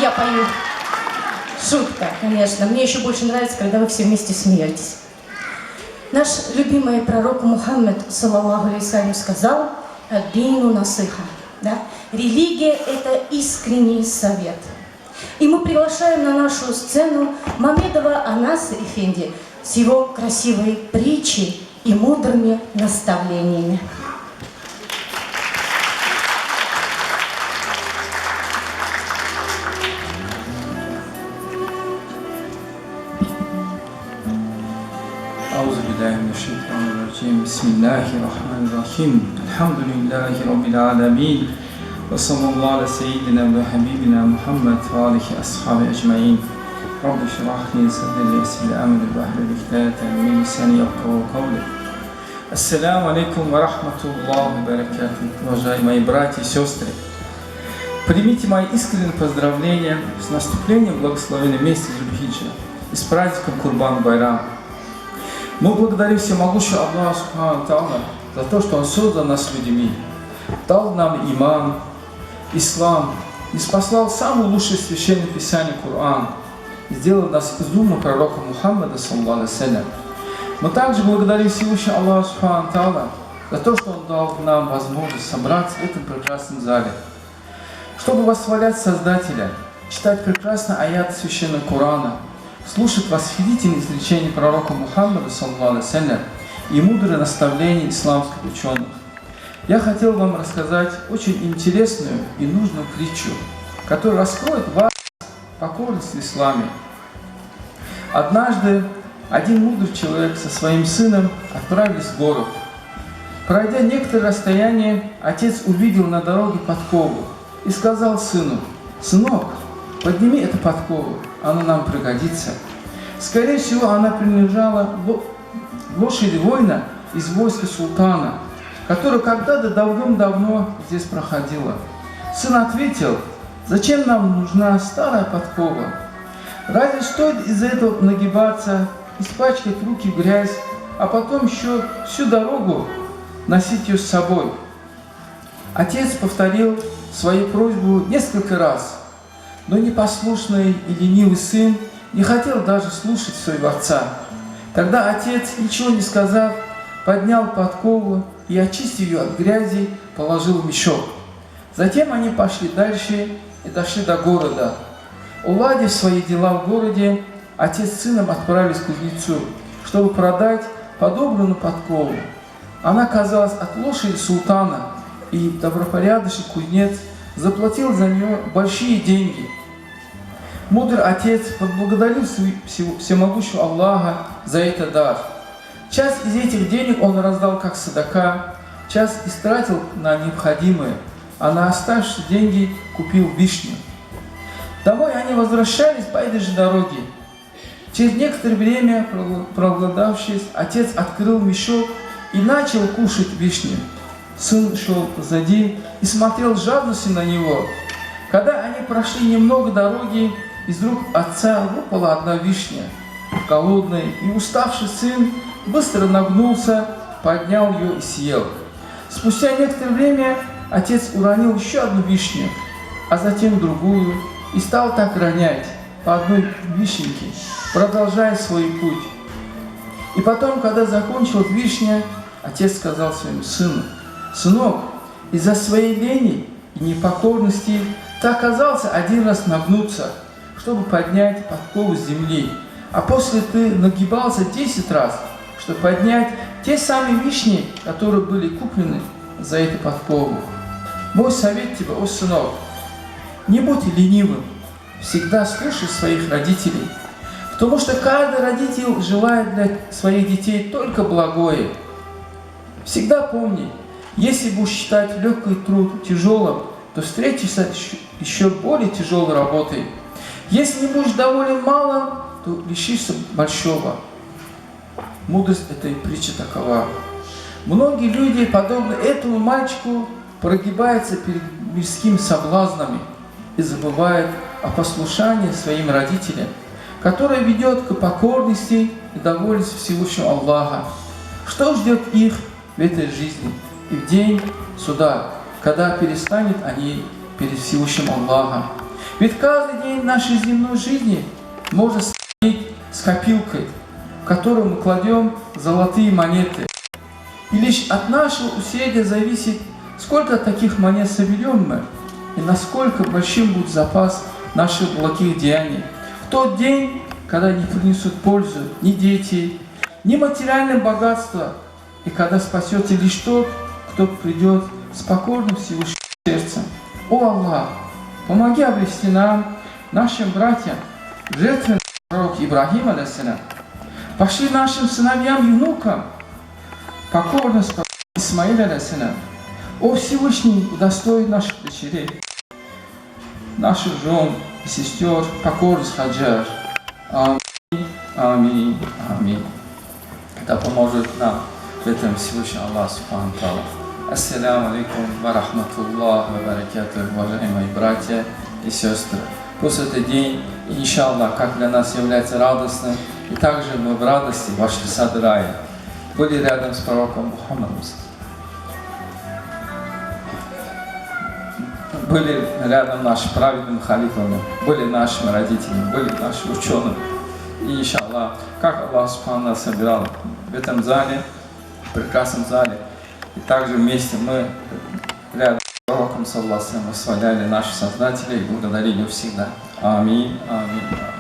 я пою. Шутка, конечно. Мне еще больше нравится, когда вы все вместе смеетесь. Наш любимый пророк Мухаммад, саллаллаху алейхи, сказал: «Ад-дину насиха». Да? Религия – это искренний совет. И мы приглашаем на нашу сцену Мамедова Анаса Эфенди с его красивой притчей и мудрыми наставлениями. Бисмиллахир-рахманир-рахим. Алхамдулиллахи раббил аламин. Ва саллаллаху аля сайидина ва хабибина Мухаммад ва алихи асхаби аджмаин. Рабби шрах ли садри ва яссир ли амри ваhlul уqdatan мин лисани яфқаху қавли. Ассаламу алейкум ва рахматуллахи ва баракатуху. Уважаемые братья и сестры, примите мои искренние поздравления с наступлением благословенной месяца Зуль-Хиджа и с праздником Курбан-Байрам. Мы благодарим всемогущего Аллаха Субхану Тааля за то, что Он создал нас людьми, дал нам иман, ислам, и спаслал самое лучшее священное писание Коран, сделал нас из ума пророка Мухаммада, саллаллаху алейхи. Мы также благодарим Всевышнего Аллаха Субхану Тааля за то, что Он дал нам возможность собраться в этом прекрасном зале, чтобы восхвалять Создателя, читать прекрасный аят священного Корана, слушать восхитительные изречения пророка Мухаммада, саллаллаху алейхи, и мудрые наставления исламских ученых. Я хотел вам рассказать очень интересную и нужную притчу, которая раскроет вас покорность в исламе. Однажды один мудрый человек со своим сыном отправились в город. Пройдя некоторое расстояние, отец увидел на дороге подкову и сказал сыну: «Сынок, подними эту подкову, она нам пригодится». Скорее всего, она принадлежала лошади воина из войска султана, которая когда-то давным-давно здесь проходила. Сын ответил: «Зачем нам нужна старая подкова? Разве стоит из-за этого нагибаться, испачкать руки в грязь, а потом еще всю дорогу носить ее с собой?» Отец повторил свою просьбу несколько раз, но непослушный и ленивый сын не хотел даже слушать своего отца. Тогда отец, ничего не сказав, поднял подкову и, очистив ее от грязи, положил в мешок. Затем они пошли дальше и дошли до города. Уладив свои дела в городе, отец с сыном отправились к кузнецу, чтобы продать подобранную подкову. Она оказалась от лошади султана, и добропорядочный кузнец заплатил за нее большие деньги. Мудрый отец поблагодарил всемогущего Аллаха за этот дар. Часть из этих денег он раздал как садака, часть истратил на необходимое, а на оставшиеся деньги купил вишню. Домой они возвращались по этой же дороге. Через некоторое время, проголодавшись, отец открыл мешок и начал кушать вишню. Сын шел позади и смотрел с жадностью на него. Когда они прошли немного дороги, из рук отца выпала одна вишня. Голодный и уставший сын быстро нагнулся, поднял ее и съел. Спустя некоторое время отец уронил еще одну вишню, а затем другую, и стал так ронять по одной вишенке, продолжая свой путь. И потом, когда закончилась вишня, отец сказал своему сыну: «Сынок, из-за своей лени и непокорности ты оказался один раз нагнуться, чтобы поднять подкову с земли, а после ты нагибался 10 раз, чтобы поднять те самые вишни, которые были куплены за эту подкову. Мой совет тебе, о сынок, не будь ленивым, всегда слушай своих родителей, потому что каждый родитель желает для своих детей только благое. Всегда помни, если будешь считать легкий труд тяжелым, то встретишься еще более тяжелой работой. Если не будешь доволен малым, то лишишься большого». Мудрость этой притчи такова. Многие люди, подобно этому мальчику, прогибаются перед мирскими соблазнами и забывают о послушании своим родителям, которое ведет к покорности и довольству Всевышнего Аллаха. Что ждет их в этой жизни и в день суда, когда перестанут они перед Всевышним Аллахом? Ведь каждый день нашей земной жизни может стать с копилкой, в которую мы кладем золотые монеты. И лишь от нашего усилия зависит, сколько таких монет соберем мы, и насколько большим будет запас наших благих деяний. В тот день, когда не принесут пользу ни дети, ни материальное богатство, и когда спасется лишь тот, кто придет с покорным Всевышним сердцем. О Аллах, помоги обрести нам, нашим братьям, жертвенный пророк Ибрахим, алейхиссалям, пошли нашим сыновьям и внукам, покорность Исмаиля, алейхиссалям. О Всевышний, удостой наших дочерей, наших жен и сестер, покорность Хаджар. Аминь, аминь, аминь. Это поможет нам в этом Всевышний Аллах Субхану Тааля. Ассаляму алейкум ва рахматуллах ва баракатух, уважаемые братья и сестры. Пусть этот день, иншаллах, как для нас является радостным, и также мы в радости вошли в сад рая, были рядом с пророком Мухаммадом, были рядом нашими праведными халифами, были нашими родителями, были нашими учеными. И иншаллах, как Аллах Субхану собирал в этом зале, в прекрасном зале, и также вместе мы рядом с пророком, саллаллаху алейхи ва саллям, восхваляли наших создателей и благодарили всегда. Аминь, аминь.